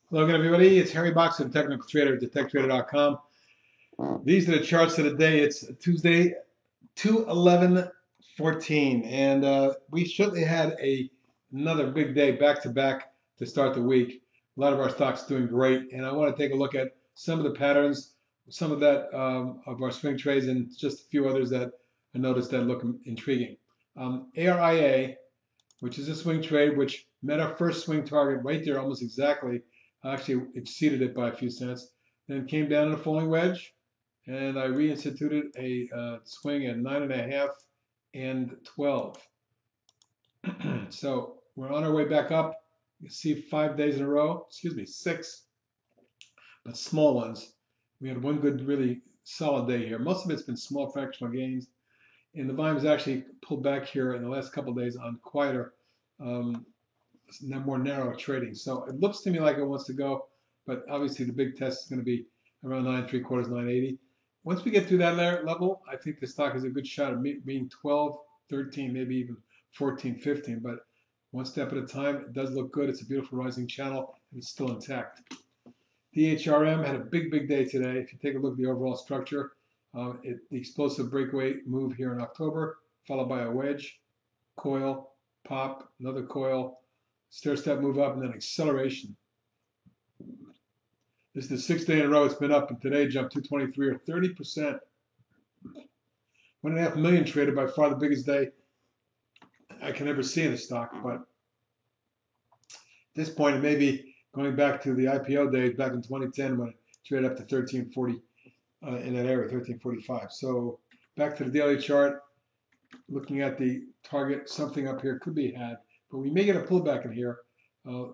Hello again, everybody. It's Harry Box, the technical trader at detectrader.com. These are the charts of the day. It's Tuesday, 2/11/14, and we certainly had another big day back to back to start the week. A lot of our stocks doing great, and I want to take a look at some of the patterns, some of that of our swing trades, and just a few others that I noticed that look intriguing. ARIA, which is a swing trade, which met our first swing target right there almost exactly. Actually, exceeded it by a few cents. Then came down in a falling wedge, and I reinstituted a swing at 9.5 and 12. So we're on our way back up. You see 5 days in a row, excuse me, six, but small ones. We had one good, really solid day here. Most of it's been small fractional gains, and the volume has actually pulled back here in the last couple of days on quieter, um, more narrow trading. So it looks to me like it wants to go, but obviously the big test is going to be around 9.75, 980. Once we get through that level, I think the stock has a good shot of being 12, 13, maybe even 14, 15. But one step at a time, it does look good. It's a beautiful rising channel, and it's still intact. DHRM had a big, big day today. If you take a look at the overall structure, the explosive breakaway move here in October, followed by a wedge, coil, pop, another coil, stair step move up, and then acceleration. This is the sixth day in a row it's been up, and today jumped 223 or 30%. 1.5 million traded, by far the biggest day I can ever see in the stock. But at this point, it may be going back to the IPO days back in 2010 when it traded up to 1340 in that area, 1345. So back to the daily chart, looking at the target, something up here could be had, but we may get a pullback in here.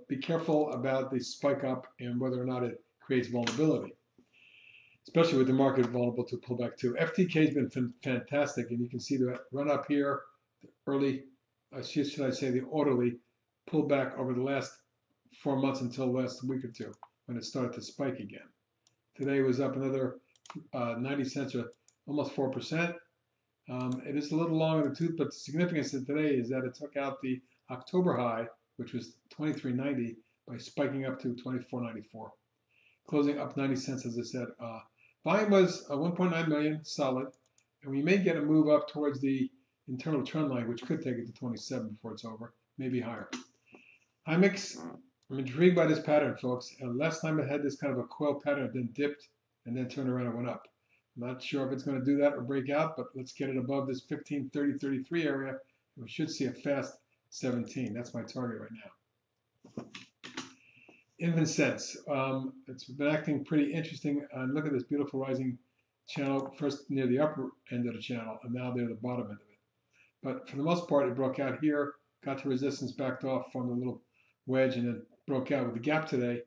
Be careful about the spike up and whether or not it creates vulnerability, especially with the market vulnerable to pullback too. FTK has been fantastic, and you can see the run up here, the early, should I say, the orderly pullback over the last 4 months until last week or two when it started to spike again. Today was up another 90 cents or almost 4%. It is a little long in the tooth, but the significance of today is that it took out the October high, which was 23.90, by spiking up to 24.94, closing up 90 cents, as I said. Volume was 1.9 million, solid, and we may get a move up towards the internal trend line, which could take it to 27 before it's over, maybe higher. HIMX, I'm intrigued by this pattern, folks. And last time it had this kind of a coil pattern, it then dipped and then turned around and went up. I'm not sure if it's going to do that or break out, but let's get it above this 15, 30, 33 area. We should see a fast 17. That's my target right now. InvenSense, it's been acting pretty interesting. And look at this beautiful rising channel, first near the upper end of the channel, and now near the bottom end of it. But for the most part, it broke out here, got to resistance, backed off from the little wedge, and then broke out with the gap today,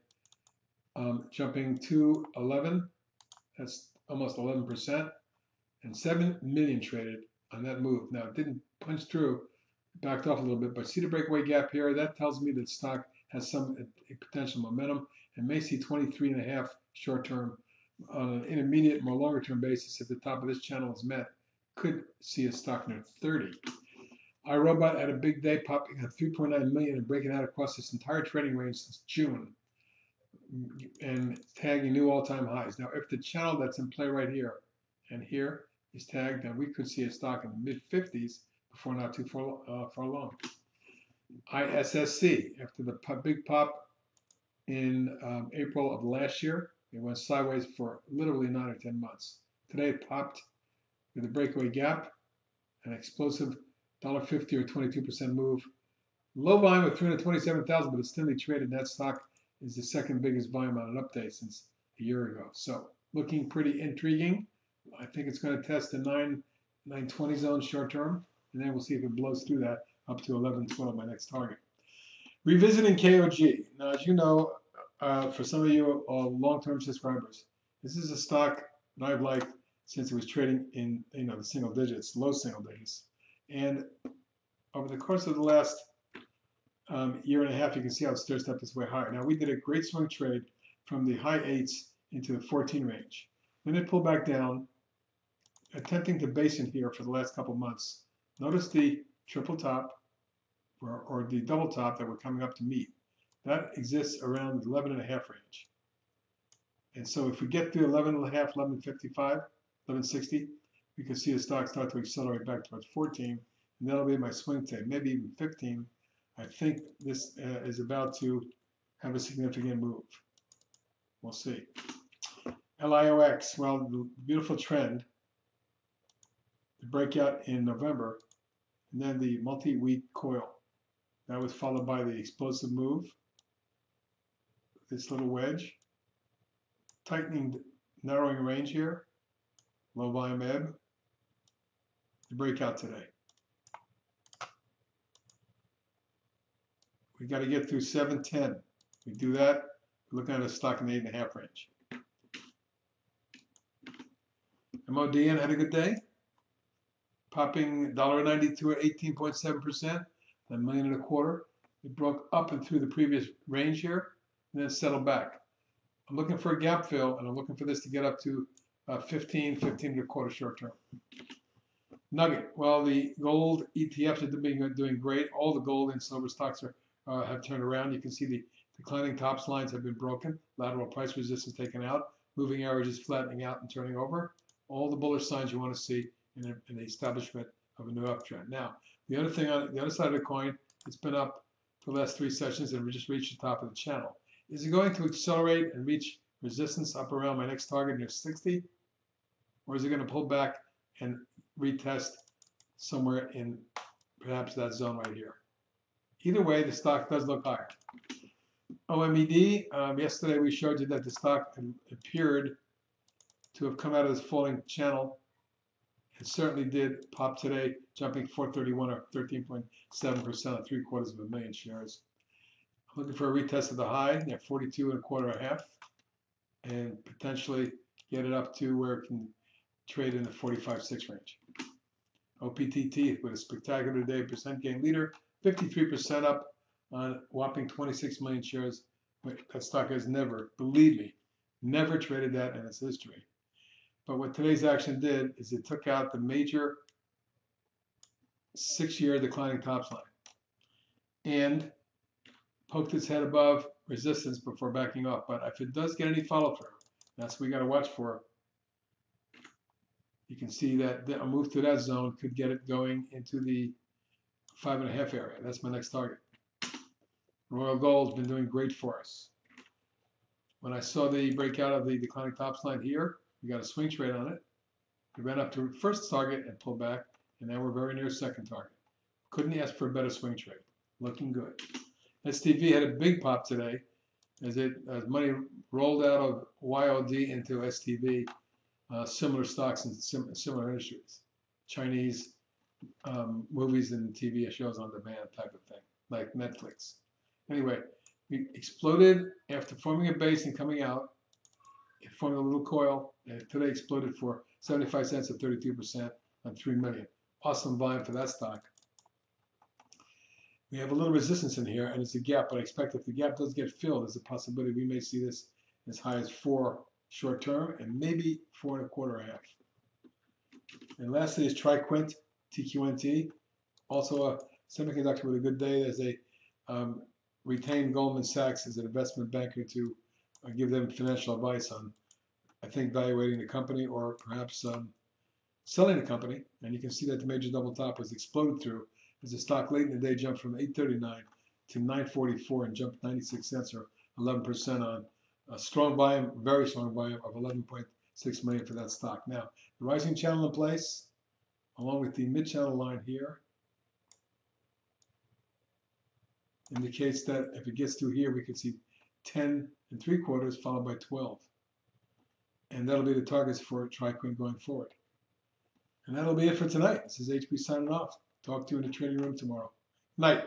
jumping to 11. That's almost 11%, and 7 million traded on that move. Now, it didn't punch through, backed off a little bit, but see the breakaway gap here? That tells me that stock has some potential momentum and may see 23.5 short term. On an intermediate, more longer term basis, if the top of this channel is met, could see a stock near 30. iRobot had a big day, popping at 3.9 million and breaking out across this entire trading range since June and tagging new all-time highs. Now, if the channel that's in play right here and here is tagged, then we could see a stock in the mid-50s before not too far long. ISSC, after the big pop in April of last year, it went sideways for literally 9 or 10 months. Today it popped with a breakaway gap, an explosive $1.50 or 22% move. Low volume of 327,000, but it's thinly traded. That stock is the second biggest volume on an update since a year ago. So looking pretty intriguing. I think it's going to test the 920 zone short term, and then we'll see if it blows through that up to 1112, my next target. Revisiting KOG. Now, as you know, for some of you long-term subscribers, this is a stock that I've liked since it was trading in the single digits, low single digits. And over the course of the last year and a half, you can see how it stair stepped its way higher. Now, we did a great swing trade from the high 8s into the 14 range. Then it pulled back down, attempting to base in here for the last couple months. Notice the triple top or the double top that we're coming up to meet. that exists around 11.5 range. And so if we get to 11.5, 11.55, 11.60, we can see the stock start to accelerate back towards 14, and that'll be my swing trade, maybe even 15. I think this is about to have a significant move. We'll see. LIOX, well, the beautiful trend, the breakout in November, and then the multi-week coil. That was followed by the explosive move, this little wedge, tightening, narrowing range here, low volume ebb, the breakout today. We got to get through 710. We do that, we're looking at a stock in the 8.5 range. MODN had a good day, popping $1.92 at 18.7%, $1.25 million. It broke up and through the previous range here, and then settled back. I'm looking for a gap fill, and I'm looking for this to get up to 15 and a quarter short term. Nugget, well, the gold ETFs are doing great. All the gold and silver stocks have turned around. You can see the declining tops lines have been broken, lateral price resistance taken out, moving averages flattening out and turning over. All the bullish signs you want to see in the establishment of a new uptrend. Now, the other thing on the other side of the coin, it's been up for the last 3 sessions and we just reached the top of the channel. Is it going to accelerate and reach resistance up around my next target near 60? Or is it going to pull back and retest somewhere in perhaps that zone right here? Either way, the stock does look higher. OMED, yesterday we showed you that the stock appeared to have come out of this falling channel. It certainly did pop today, jumping 431 or 13.7% on 750,000 shares. I'm looking for a retest of the high near 42 and a quarter and a half, and potentially get it up to where it can trade in the 45.6 range. OPTT with a spectacular day, percent gain leader, 53% up on whopping 26 million shares. That stock has never, believe me, never traded that in its history. But what today's action did is it took out the major 6-year declining tops line and poked its head above resistance before backing off. But if it does get any follow through, that's what we got to watch for. You can see that a move to that zone could get it going into the 5.5 area. That's my next target. Royal Gold's been doing great for us. When I saw the breakout of the declining tops line here, we got a swing trade on it. We ran up to first target and pulled back, and now we're very near second target. Couldn't ask for a better swing trade. Looking good. STV had a big pop today as money rolled out of YOD into STV, similar stocks in similar industries. Chinese movies and TV shows on demand type of thing, like Netflix. Anyway, we exploded after forming a base and coming out. It formed a little coil, and today exploded for 75 cents at 32% on 3 million. Awesome volume for that stock. We have a little resistance in here, and it's a gap, but I expect if the gap does get filled, there's a possibility we may see this as high as 4 short term and maybe 4 and a quarter and a half. And lastly is TriQuint, TQNT, also a semiconductor with a good day as they retained Goldman Sachs as an investment banker to give them financial advice on, I think, valuating the company or perhaps selling the company. And you can see that the major double top was exploded through as the stock late in the day jumped from 839 to 944 and jumped 96 cents or 11% on a strong volume, very strong volume of 11.6 million for that stock. Now, the rising channel in place, along with the mid-channel line here, indicates that if it gets through here, we could see 10 3/4 followed by 12. And that'll be the targets for TriQuint going forward. And that'll be it for tonight. This is HB signing off. Talk to you in the trading room tomorrow. Night.